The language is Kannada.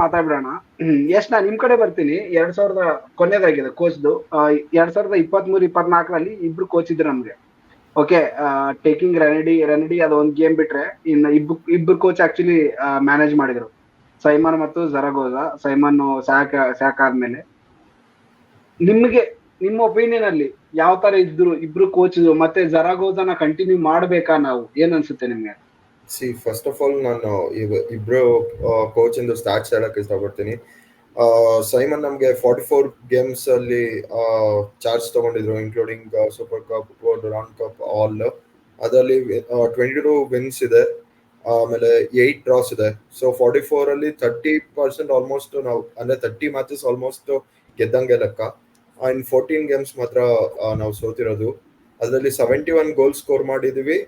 ಮಾತಾಡ್ಬಿಡೋಣ. ಯಶ್ ನಾ ನಿಮ್ ಕಡೆ ಬರ್ತೀನಿ. 2000 ಕೊನೆಯದಾಗಿದೆ ಕೋಚ್ದು. 2023-24 ಇಬ್ರು ಕೋಚ್ ಇದ್ರು ನಮ್ಗೆ. ಓಕೆ, ಟೇಕಿಂಗ್ ರೆನಡಿ ಅದು ಒಂದ್ ಗೇಮ್ ಬಿಟ್ರೆ ಇನ್ನು ಇಬ್ರು ಕೋಚ್ ಆಕ್ಚುಲಿ ಮ್ಯಾನೇಜ್ ಮಾಡಿದ್ರು, ಸೈಮನ್ ಮತ್ತು ಜರಗೋಜಾ. ಸೈಮನ್ ಸ್ಯಾಕ್ ಆದ್ಮೇಲೆ ನಿಮ್ಗೆ ನಿಮ್ಮ ಒಪಿನಿಯನ್ ಅಲ್ಲಿ ಯಾವ ತರ ಇದ್ರು ಇಬ್ರು ಕೋಚ್, ಮತ್ತೆ ಜರಾಗೋಜಾನ ಕಂಟಿನ್ಯೂ ಮಾಡ್ಬೇಕಾ ನಾವು, ಏನ್ ಅನ್ಸುತ್ತೆ ನಿಮ್ಗೆ? ಫಸ್ಟ್ ಆಫ್ ಆಲ್ ನಾನು ಇಬ್ರು ಕೋಚ್ ಇಂದು ಸ್ಟಾರ್ಟ್ಸ್ ಹೇಳಕ್ ಇಷ್ಟಪಡ್ತೀನಿ. ಸೈಮನ್ ನಮ್ಗೆ 44 ಗೇಮ್ಸ್ ಅಲ್ಲಿ ಚಾರ್ಜ್ ತಗೊಂಡಿದ್ರು, including super cup, Durand cup, all. ಅದರಲ್ಲಿ 22 ವಿನ್ಸ್ ಇದೆ, ಆಮೇಲೆ 8 ಡ್ರಾಸ್ ಇದೆ. ಸೊ 44 ಅಲ್ಲಿ 30% ಆಲ್ಮೋಸ್ಟ್ ನಾವು, ಅಂದ್ರೆ 30 ಮ್ಯಾಚಸ್ ಆಲ್ಮೋಸ್ಟ್ ಗೆದ್ದಂಗೆ ಲೆಕ್ಕ. ಇನ್ 14 ಗೇಮ್ಸ್ ಮಾತ್ರ ನಾವು ಸೋತಿರೋದು. ಅದರಲ್ಲಿ 71 ಗೋಲ್ ಸ್ಕೋರ್ ಮಾಡಿದೀವಿ.